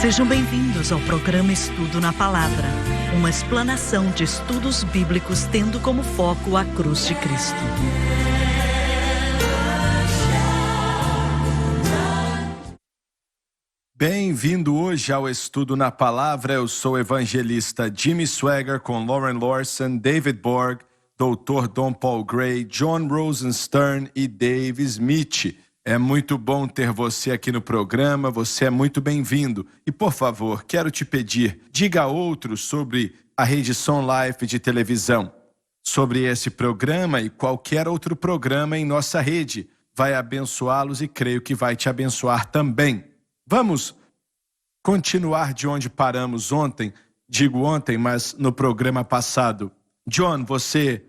Sejam bem-vindos ao programa Estudo na Palavra, uma explanação de estudos bíblicos tendo como foco a cruz de Cristo. Bem-vindo hoje ao Estudo na Palavra. Eu sou o evangelista Jimmy Swaggart com Lauren Lawson, David Borg, Dr. Don Paul Gray, John Rosenstern e Dave Smith. É muito bom ter você aqui no programa, você é muito bem-vindo. E, por favor, quero te pedir, diga a outros sobre a rede Som Life de televisão, sobre esse programa e qualquer outro programa em nossa rede. Vai abençoá-los e creio que vai te abençoar também. Vamos continuar de onde paramos ontem, digo ontem, mas no programa passado. John, você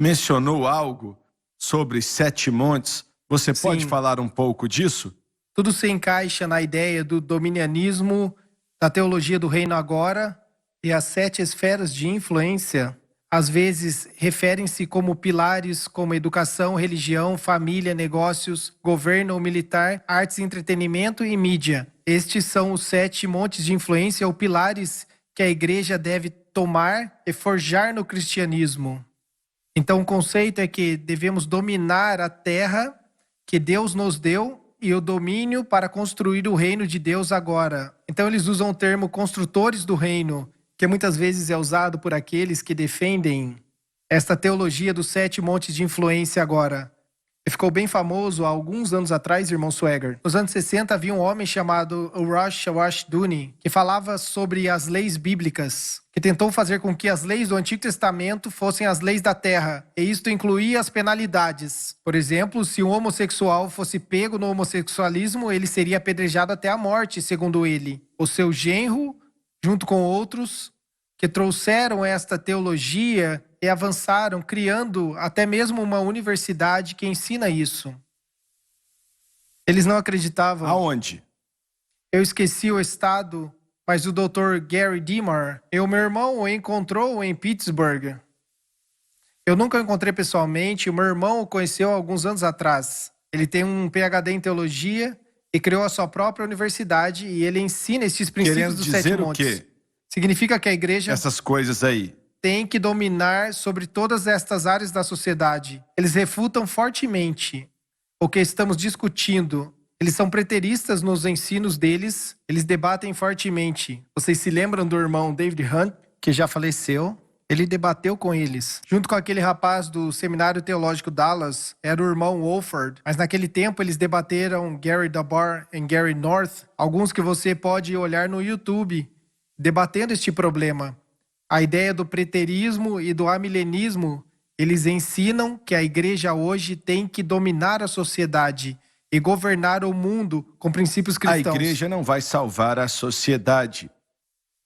mencionou algo sobre 7 montes. Você pode falar um pouco disso? Tudo se encaixa na ideia do dominianismo, da teologia do reino agora, e as 7 esferas de influência, às vezes, referem-se como pilares como educação, religião, família, negócios, governo ou militar, artes, entretenimento e mídia. Estes são os 7 montes de influência ou pilares que a igreja deve tomar e forjar no cristianismo. Então, o conceito é que devemos dominar a terra que Deus nos deu e o domínio para construir o reino de Deus agora. Então eles usam o termo construtores do reino, que muitas vezes é usado por aqueles que defendem esta teologia dos 7 montes de influência agora. E ficou bem famoso há alguns anos atrás, irmão Swaggart. Nos anos 60 havia um homem chamado Rosh Hashanah que falava sobre as leis bíblicas, que tentou fazer com que as leis do Antigo Testamento fossem as leis da terra, e isto incluía as penalidades. Por exemplo, se um homossexual fosse pego no homossexualismo, ele seria apedrejado até a morte, segundo ele. O seu genro, junto com outros, que trouxeram esta teologia e avançaram, criando até mesmo uma universidade que ensina isso. Eles não acreditavam. Aonde? Eu esqueci o estado, mas o Dr. Gary Dimar, meu irmão o encontrou em Pittsburgh. Eu nunca o encontrei pessoalmente, o meu irmão o conheceu há alguns anos atrás. Ele tem um PhD em teologia e criou a sua própria universidade e ele ensina esses princípios dos 7 montes. Querendo dizer o quê? Significa que a igreja Essas coisas aí tem que dominar sobre todas estas áreas da sociedade. Eles refutam fortemente o que estamos discutindo. Eles são preteristas nos ensinos deles, eles debatem fortemente. Vocês se lembram do irmão David Hunt, que já faleceu? Ele debateu com eles. Junto com aquele rapaz do Seminário Teológico Dallas, era o irmão Wolford. Mas naquele tempo eles debateram Gary Dabar e Gary North, alguns que você pode olhar no YouTube, debatendo este problema. A ideia do preterismo e do amilenismo, eles ensinam que a igreja hoje tem que dominar a sociedade e governar o mundo com princípios cristãos. A igreja não vai salvar a sociedade.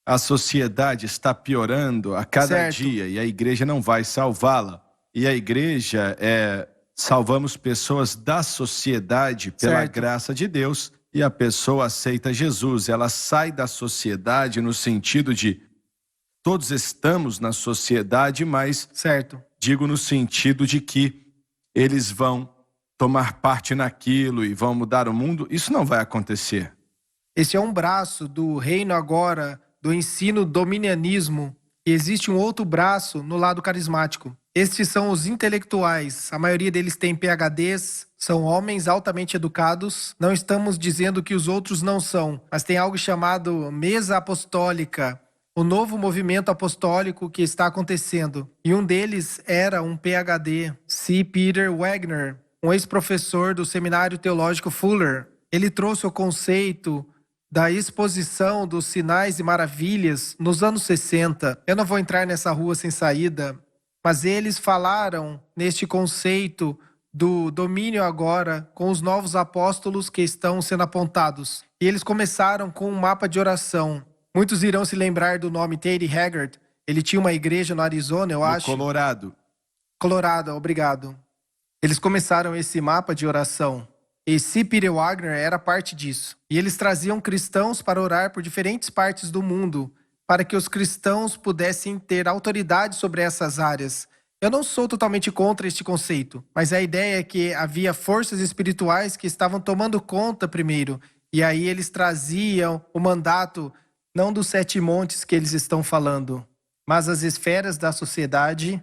A sociedade está piorando a cada dia e a igreja não vai salvá-la. E a igreja salvamos pessoas da sociedade pela graça de Deus e a pessoa aceita Jesus. Ela sai da sociedade no sentido de todos estamos na sociedade, mas digo no sentido de que eles vão tomar parte naquilo e vão mudar o mundo. Isso não vai acontecer. Esse é um braço do reino agora, do ensino dominianismo. E existe um outro braço no lado carismático. Estes são os intelectuais. A maioria deles tem PhDs, são homens altamente educados. Não estamos dizendo que os outros não são, mas tem algo chamado mesa apostólica, o novo movimento apostólico que está acontecendo. E um deles era um PhD, C. Peter Wagner, um ex-professor do Seminário Teológico Fuller. Ele trouxe o conceito da exposição dos sinais e maravilhas nos anos 60. Eu não vou entrar nessa rua sem saída, mas eles falaram neste conceito do domínio agora com os novos apóstolos que estão sendo apontados. E eles começaram com um mapa de oração. Muitos irão se lembrar do nome T.D. Haggard. Ele tinha uma igreja no Arizona, eu acho. Colorado. Colorado, obrigado. Eles começaram esse mapa de oração. E C. Peter Wagner era parte disso. E eles traziam cristãos para orar por diferentes partes do mundo, para que os cristãos pudessem ter autoridade sobre essas áreas. Eu não sou totalmente contra este conceito, mas a ideia é que havia forças espirituais que estavam tomando conta primeiro. E aí eles traziam o mandato, não dos 7 montes que eles estão falando, mas as esferas da sociedade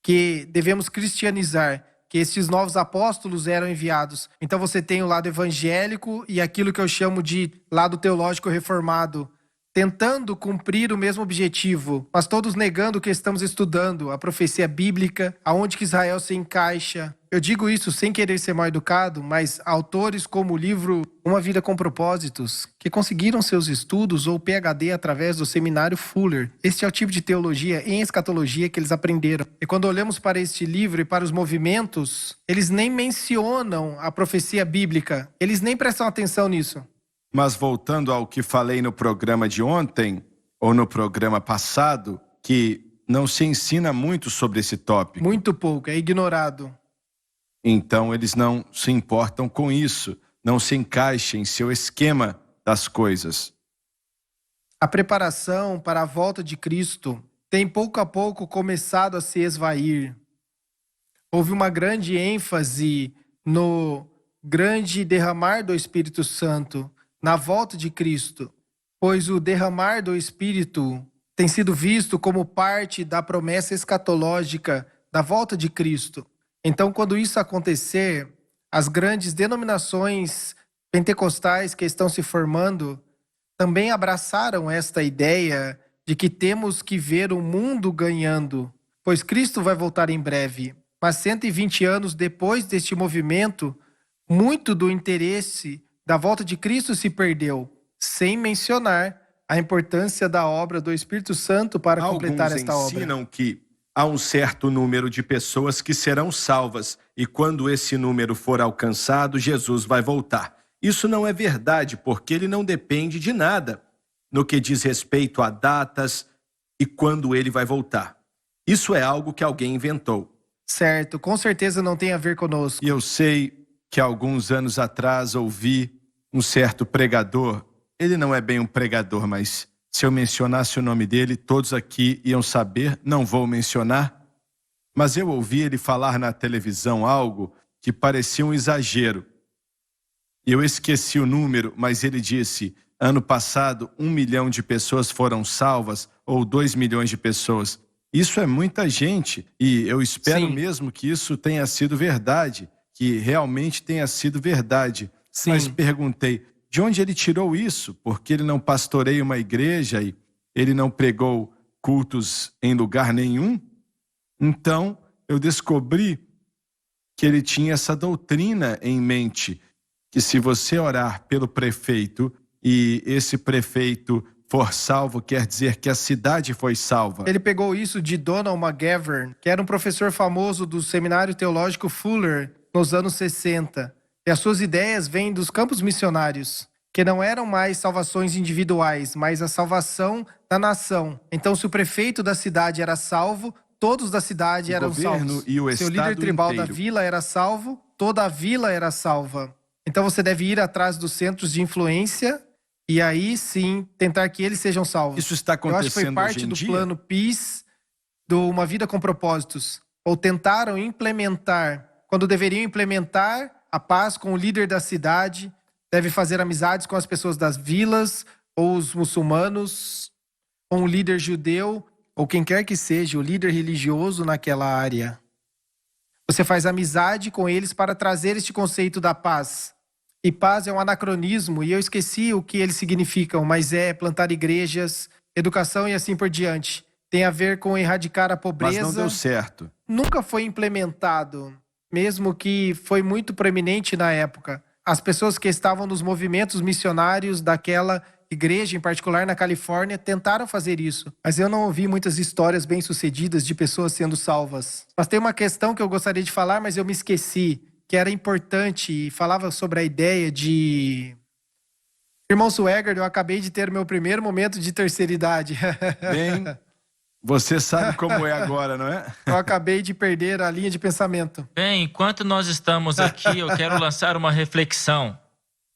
que devemos cristianizar, que estes novos apóstolos eram enviados. Então você tem o lado evangélico e aquilo que eu chamo de lado teológico reformado, tentando cumprir o mesmo objetivo, mas todos negando o que estamos estudando, a profecia bíblica, aonde que Israel se encaixa. Eu digo isso sem querer ser mal educado, mas autores como o livro Uma Vida com Propósitos, que conseguiram seus estudos ou PhD através do seminário Fuller. Este é o tipo de teologia em escatologia que eles aprenderam. E quando olhamos para este livro e para os movimentos, eles nem mencionam a profecia bíblica, eles nem prestam atenção nisso. Mas voltando ao que falei no programa de ontem, ou no programa passado, que não se ensina muito sobre esse tópico. Muito pouco, é ignorado. Então eles não se importam com isso, não se encaixam em seu esquema das coisas. A preparação para a volta de Cristo tem pouco a pouco começado a se esvair. Houve uma grande ênfase no grande derramar do Espírito Santo na volta de Cristo, pois o derramar do Espírito tem sido visto como parte da promessa escatológica da volta de Cristo. Então, quando isso acontecer, as grandes denominações pentecostais que estão se formando também abraçaram esta ideia de que temos que ver o mundo ganhando, pois Cristo vai voltar em breve. Mas 120 anos depois deste movimento, muito do interesse da volta de Cristo se perdeu, sem mencionar a importância da obra do Espírito Santo para completar esta obra. Alguns ensinam que há um certo número de pessoas que serão salvas e quando esse número for alcançado, Jesus vai voltar. Isso não é verdade, porque ele não depende de nada no que diz respeito a datas e quando ele vai voltar. Isso é algo que alguém inventou. Certo, com certeza não tem a ver conosco. E eu sei que alguns anos atrás ouvi um certo pregador, ele não é bem um pregador, mas se eu mencionasse o nome dele, todos aqui iam saber, não vou mencionar, mas eu ouvi ele falar na televisão algo que parecia um exagero. Eu esqueci o número, mas ele disse, ano passado, 1 milhão de pessoas foram salvas, ou 2 milhões de pessoas. Isso é muita gente, e eu espero mesmo que isso tenha sido verdade, que realmente tenha sido verdade. Sim. Mas perguntei, de onde ele tirou isso? Porque ele não pastoreia uma igreja e ele não pregou cultos em lugar nenhum? Então, eu descobri que ele tinha essa doutrina em mente, que se você orar pelo prefeito e esse prefeito for salvo, quer dizer que a cidade foi salva. Ele pegou isso de Donald McGavran, que era um professor famoso do Seminário Teológico Fuller nos anos 60. E as suas ideias vêm dos campos missionários, que não eram mais salvações individuais, mas a salvação da nação. Então, se o prefeito da cidade era salvo, todos da cidade eram salvos. E o se o líder tribal da vila era salvo, toda a vila era salva. Então, você deve ir atrás dos centros de influência e aí, sim, tentar que eles sejam salvos. Isso está acontecendo Eu acho que foi parte do plano PIS, do Uma Vida com Propósitos. Ou tentaram implementar, quando deveriam implementar a paz com o líder da cidade, deve fazer amizades com as pessoas das vilas, ou os muçulmanos, ou um líder judeu, ou quem quer que seja, o líder religioso naquela área. Você faz amizade com eles para trazer este conceito da paz. E paz é um anacronismo, e eu esqueci o que eles significam, mas é plantar igrejas, educação e assim por diante. Tem a ver com erradicar a pobreza. Mas não deu certo. Nunca foi implementado, mesmo que foi muito proeminente na época. As pessoas que estavam nos movimentos missionários daquela igreja, em particular na Califórnia, tentaram fazer isso. Mas eu não ouvi muitas histórias bem-sucedidas de pessoas sendo salvas. Mas tem uma questão que eu gostaria de falar, mas eu me esqueci, que era importante e falava sobre a ideia de... Irmão Swagger, eu acabei de ter meu primeiro momento de terceira idade. Bem, você sabe como é agora, não é? Eu acabei de perder a linha de pensamento. Bem, enquanto nós estamos aqui, eu quero lançar uma reflexão.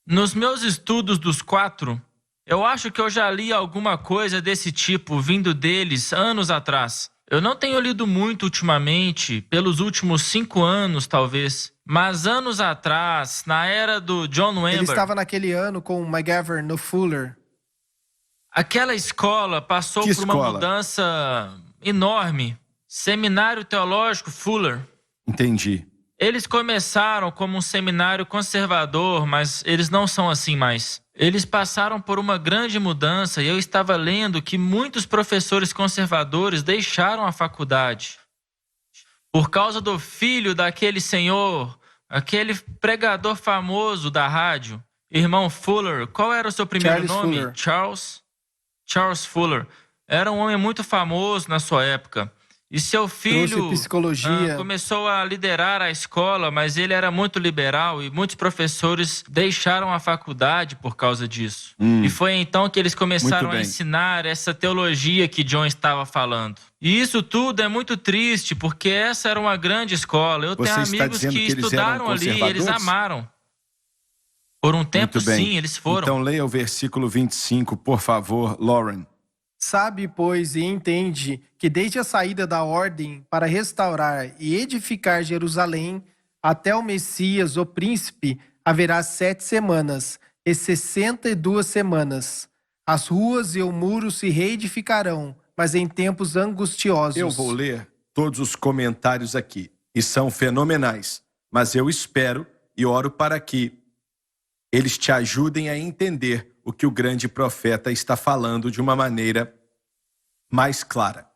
Nos meus estudos dos 4, eu acho que eu já li alguma coisa desse tipo vindo deles anos atrás. Eu não tenho lido muito ultimamente, pelos últimos 5 anos talvez, mas anos atrás, na era do John Ele Wimber, estava naquele ano com o McGavran no Fuller. aquela escola passou Que por uma escola? mudança enorme. Seminário Teológico Fuller. Entendi. Eles começaram como um seminário conservador, mas eles não são assim mais. Eles passaram por uma grande mudança e eu estava lendo que muitos professores conservadores deixaram a faculdade por causa do filho daquele senhor, aquele pregador famoso da rádio, irmão Fuller. Qual era o seu primeiro Charles nome? Fuller. Charles Fuller. Era um homem muito famoso na sua época. E seu filho Trouxe psicologia. começou a liderar a escola, mas ele era muito liberal e muitos professores deixaram a faculdade por causa disso. E foi então que eles começaram Muito a bem. ensinar essa teologia que John estava falando. E isso tudo é muito triste, porque essa era uma grande escola. Eu tenho Você está amigos dizendo que que eles estudaram eram ali e eles conservadores? amaram. Por um tempo, Muito bem. sim, eles foram. Então leia o versículo 25, por favor, Lauren. Sabe, pois, e entende que desde a saída da ordem para restaurar e edificar Jerusalém até o Messias, o príncipe, haverá 7 semanas e 62 semanas. As ruas e o muro se reedificarão, mas em tempos angustiosos. Eu vou ler todos os comentários aqui, e são fenomenais, mas eu espero e oro para que eles te ajudem a entender o que o grande profeta está falando de uma maneira mais clara.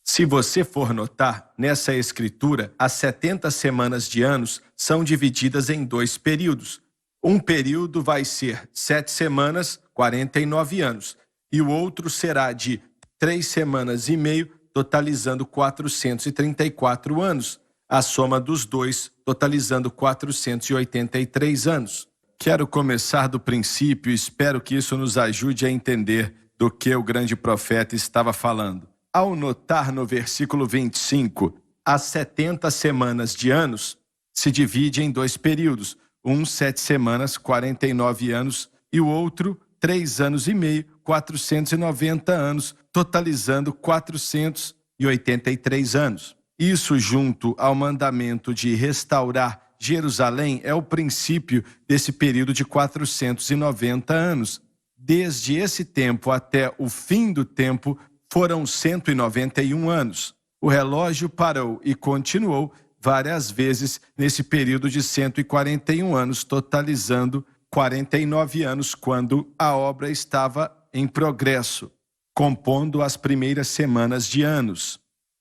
Se você for notar, nessa escritura, as 70 semanas de anos são divididas em 2 períodos. Um período vai ser 7 semanas, 49 anos, e o outro será de 3 semanas e meio, totalizando 434 anos. A soma dos dois, totalizando 483 anos. Quero começar do princípio e espero que isso nos ajude a entender do que o grande profeta estava falando. Ao notar no versículo 25, as 70 semanas de anos se divide em 2 períodos. Um, 7 semanas, 49 anos, e o outro, 3 anos e meio, 490 anos, totalizando 483 anos. Isso, junto ao mandamento de restaurar Jerusalém, é o princípio desse período de 490 anos. Desde esse tempo até o fim do tempo, foram 191 anos. O relógio parou e continuou várias vezes nesse período de 141 anos, totalizando 49 anos, quando a obra estava em progresso, compondo as primeiras semanas de anos.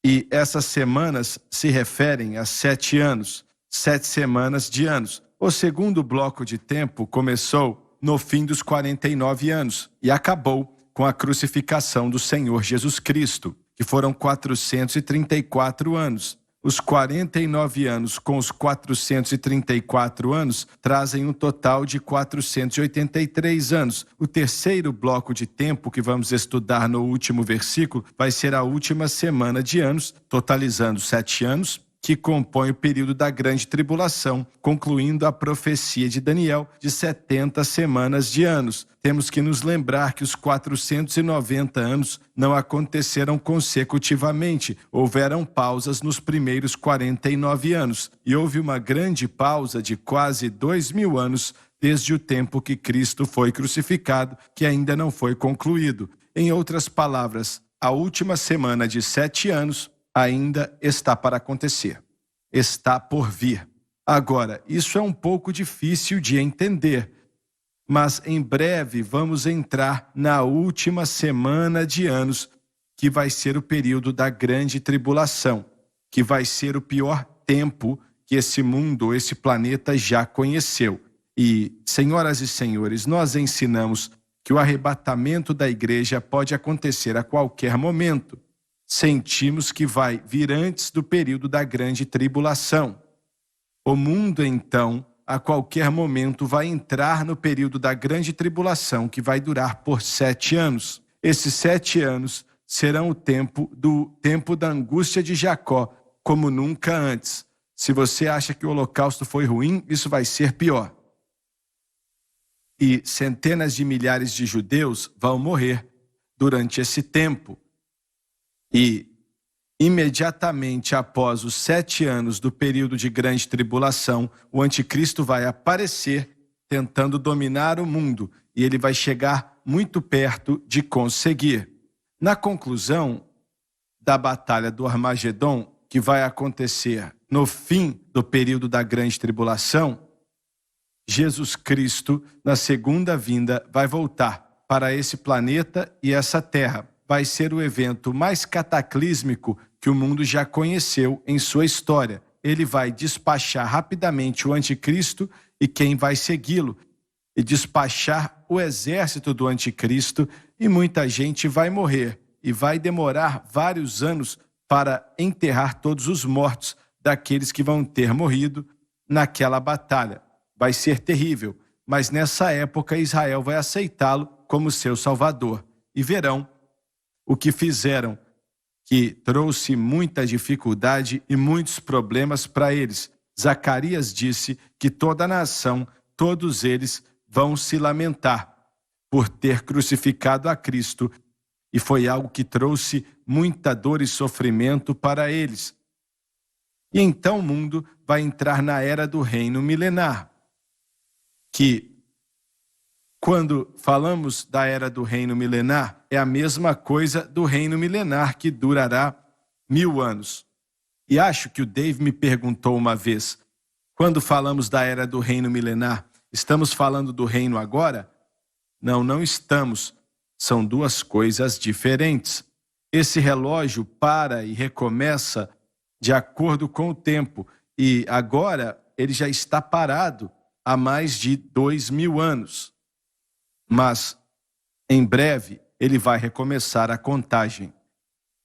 E essas semanas se referem a 7 anos, 7 semanas de anos. O segundo bloco de tempo começou no fim dos 49 anos e acabou com a crucificação do Senhor Jesus Cristo, que foram 434 anos. Os 49 anos com os 434 anos trazem um total de 483 anos. O terceiro bloco de tempo que vamos estudar no último versículo vai ser a última semana de anos, totalizando 7 anos, que compõe o período da grande tribulação, concluindo a profecia de Daniel de 70 semanas de anos. Temos que nos lembrar que os 490 anos não aconteceram consecutivamente. Houveram pausas nos primeiros 49 anos e houve uma grande pausa de quase 2000 anos desde o tempo que Cristo foi crucificado, que ainda não foi concluído. Em outras palavras, a última semana de 7 anos ainda está para acontecer, está por vir. Agora, isso é um pouco difícil de entender, mas em breve vamos entrar na última semana de anos, que vai ser o período da grande tribulação, que vai ser o pior tempo que esse mundo, esse planeta já conheceu. E, senhoras e senhores, nós ensinamos que o arrebatamento da igreja pode acontecer a qualquer momento. Sentimos que vai vir antes do período da grande tribulação. O mundo, então, a qualquer momento vai entrar no período da grande tribulação, que vai durar por 7 anos. Esses 7 anos serão o tempo da angústia de Jacó, como nunca antes. Se você acha que o holocausto foi ruim, isso vai ser pior. E centenas de milhares de judeus vão morrer durante esse tempo. E imediatamente após os 7 anos do período de grande tribulação, o anticristo vai aparecer tentando dominar o mundo e ele vai chegar muito perto de conseguir. Na conclusão da batalha do Armagedon, que vai acontecer no fim do período da grande tribulação, Jesus Cristo, na segunda vinda, vai voltar para esse planeta e essa terra. Vai ser o evento mais cataclísmico que o mundo já conheceu em sua história. Ele vai despachar rapidamente o anticristo e quem vai segui-lo, e despachar o exército do anticristo, e muita gente vai morrer, e vai demorar vários anos para enterrar todos os mortos daqueles que vão ter morrido naquela batalha. Vai ser terrível, mas nessa época Israel vai aceitá-lo como seu salvador. E verão o que fizeram, que trouxe muita dificuldade e muitos problemas para eles. Zacarias disse que toda a nação, todos eles vão se lamentar por ter crucificado a Cristo, e foi algo que trouxe muita dor e sofrimento para eles. E então o mundo vai entrar na era do reino milenar, que quando falamos da era do reino milenar, é a mesma coisa do reino milenar que durará 1000 anos. E acho que o Dave me perguntou uma vez, quando falamos da era do reino milenar, estamos falando do reino agora? Não, não estamos. São duas coisas diferentes. Esse relógio para e recomeça de acordo com o tempo, e agora ele já está parado há mais de 2000 anos. Mas, em breve, ele vai recomeçar a contagem.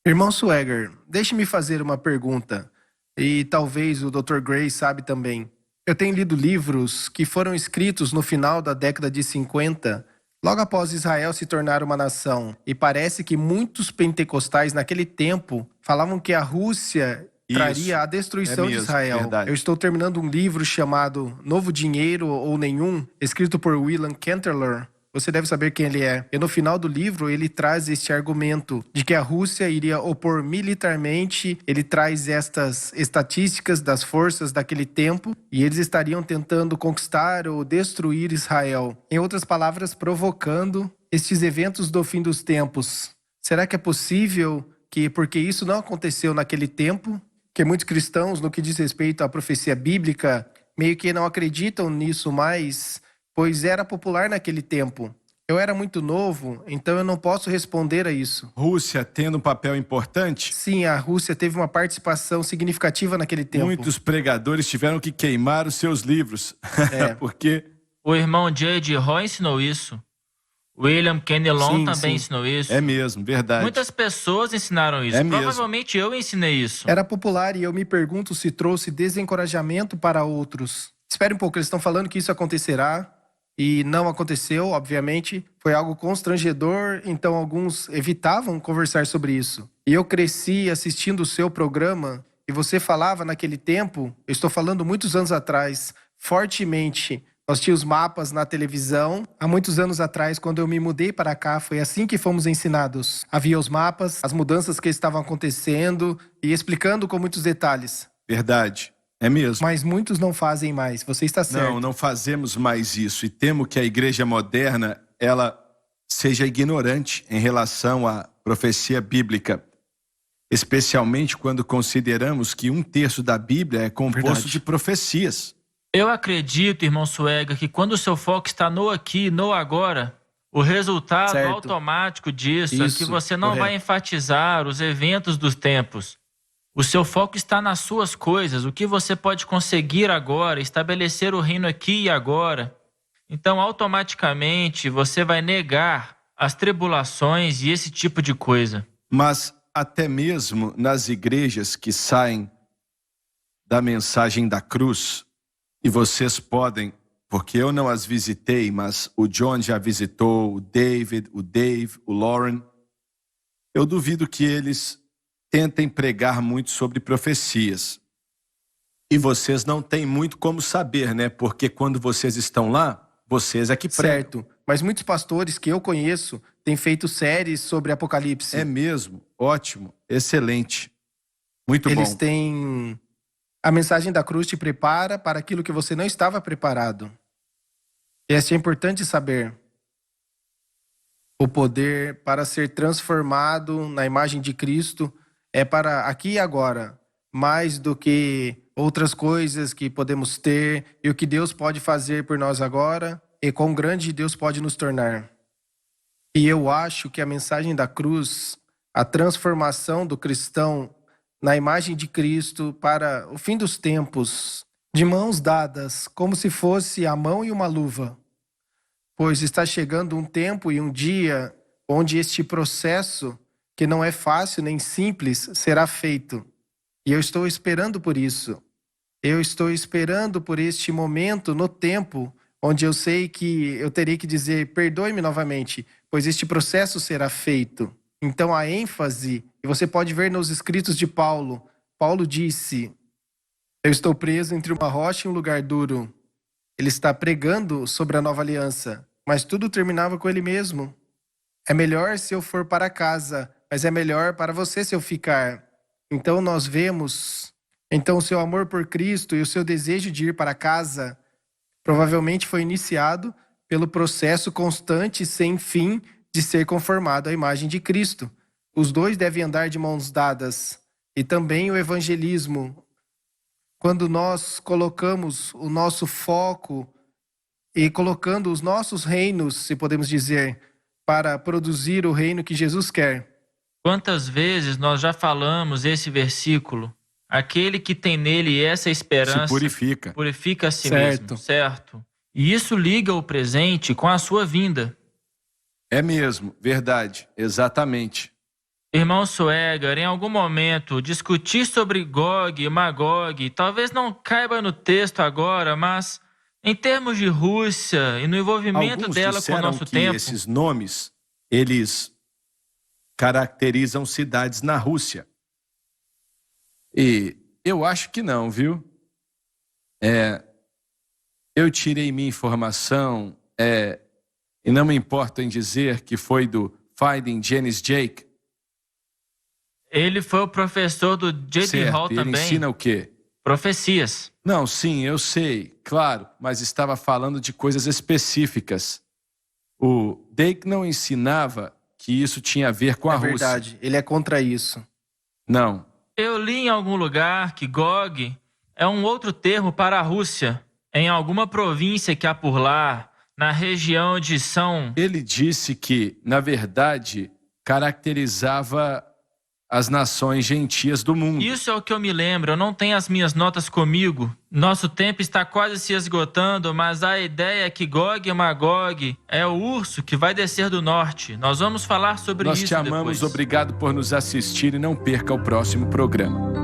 Irmão Swagger, deixe-me fazer uma pergunta, e talvez o Dr. Gray sabe também. Eu tenho lido livros que foram escritos no final da década de 50, logo após Israel se tornar uma nação, e parece que muitos pentecostais naquele tempo falavam que a Rússia traria a destruição de Israel. Verdade. Eu estou terminando um livro chamado Novo Dinheiro ou Nenhum, escrito por William Cantler. Você deve saber quem ele é. E no final do livro, ele traz este argumento de que a Rússia iria opor militarmente. Ele traz estas estatísticas das forças daquele tempo e eles estariam tentando conquistar ou destruir Israel. Em outras palavras, provocando estes eventos do fim dos tempos. Será que é possível que, porque isso não aconteceu naquele tempo, que muitos cristãos, no que diz respeito à profecia bíblica, meio que não acreditam nisso mais, pois era popular naquele tempo. Eu era muito novo, então eu não posso responder a isso. Rússia tendo um papel importante? Sim, a Rússia teve uma participação significativa naquele tempo. Muitos pregadores tiveram que queimar os seus livros. Porque O irmão J.D. Roy ensinou isso. William Kenelon também ensinou isso. é mesmo, verdade. Muitas pessoas ensinaram isso. É mesmo. Provavelmente eu ensinei isso. Era popular e eu me pergunto se trouxe desencorajamento para outros. Espere um pouco, eles estão falando que isso acontecerá e não aconteceu, obviamente. Foi algo constrangedor, então alguns evitavam conversar sobre isso. E eu cresci assistindo o seu programa e você falava naquele tempo, eu estou falando muitos anos atrás, fortemente. Nós tínhamos mapas na televisão. Há muitos anos atrás, quando eu me mudei para cá, foi assim que fomos ensinados. Havia os mapas, as mudanças que estavam acontecendo e explicando com muitos detalhes. Verdade, é mesmo. Mas muitos não fazem mais, você está certo. Não fazemos mais isso. E temo que a igreja moderna, ela seja ignorante em relação à profecia bíblica. Especialmente quando consideramos que 1/3 da Bíblia é composto de profecias. Eu acredito, irmão Swagger, que quando o seu foco está no aqui, no agora, o resultado automático disso é que você não vai enfatizar os eventos dos tempos. O seu foco está nas suas coisas, o que você pode conseguir agora, estabelecer o reino aqui e agora. Então, automaticamente, você vai negar as tribulações e esse tipo de coisa. Mas até mesmo nas igrejas que saem da mensagem da cruz, e vocês podem, porque eu não as visitei, mas o John já visitou, o Dave, o Lauren. Eu duvido que eles tentem pregar muito sobre profecias. E vocês não têm muito como saber, né? Porque quando vocês estão lá, vocês é que pregam. Certo, mas muitos pastores que eu conheço têm feito séries sobre Apocalipse. É mesmo? Ótimo, excelente. Muito Eles bom. têm... A mensagem da cruz te prepara para aquilo que você não estava preparado. Este é importante saber. O poder para ser transformado na imagem de Cristo é para aqui e agora, mais do que outras coisas que podemos ter e o que Deus pode fazer por nós agora e quão grande Deus pode nos tornar. E eu acho que a mensagem da cruz, a transformação do cristão na imagem de Cristo para o fim dos tempos, de mãos dadas, como se fosse a mão e uma luva. Pois está chegando um tempo e um dia onde este processo, que não é fácil nem simples, será feito. E eu estou esperando por isso. Eu estou esperando por este momento no tempo onde eu sei que eu terei que dizer, perdoe-me novamente, pois este processo será feito. Então a ênfase, e você pode ver nos escritos de Paulo, Paulo disse, eu estou preso entre uma rocha e um lugar duro. Ele está pregando sobre a nova aliança, mas tudo terminava com ele mesmo. É melhor se eu for para casa, mas é melhor para você se eu ficar. Então nós vemos, então o seu amor por Cristo e o seu desejo de ir para casa provavelmente foi iniciado pelo processo constante sem fim de ser conformado à imagem de Cristo. Os dois devem andar de mãos dadas. E também o evangelismo. Quando nós colocamos o nosso foco e colocando os nossos reinos, se podemos dizer, para produzir o reino que Jesus quer. Quantas vezes nós já falamos esse versículo? Aquele que tem nele essa esperança Se purifica. purifica a si Certo. mesmo, certo? E isso liga o presente com a sua vinda. É mesmo, verdade, exatamente. Irmão Swagger, em algum momento, discutir sobre Gog e Magog talvez não caiba no texto agora, mas em termos de Rússia e no envolvimento Alguns dela com o disseram nosso que tempo, esses nomes, eles caracterizam cidades na Rússia. E eu acho que não, viu? Eu tirei minha informação, e não me importo em dizer que foi do Finding Janis Jake. ele foi o professor do J.D. Hall Certo, e ele também. ensina o quê? Profecias. Não, sim, eu sei, claro, mas estava falando de coisas específicas. O Dake não ensinava que isso tinha a ver com a É Rússia. verdade, ele é contra isso. Não, Eu li em algum lugar que Gog é um outro termo para a Rússia, em alguma província que há por lá, na região de São... ele disse que, na verdade, caracterizava as nações gentias do mundo. Isso é o que eu me lembro, eu não tenho as minhas notas comigo. Nosso tempo está quase se esgotando, mas a ideia é que Gog e Magog é o urso que vai descer do norte. Nós vamos falar sobre Nós isso te amamos, depois. obrigado por nos assistir e não perca o próximo programa.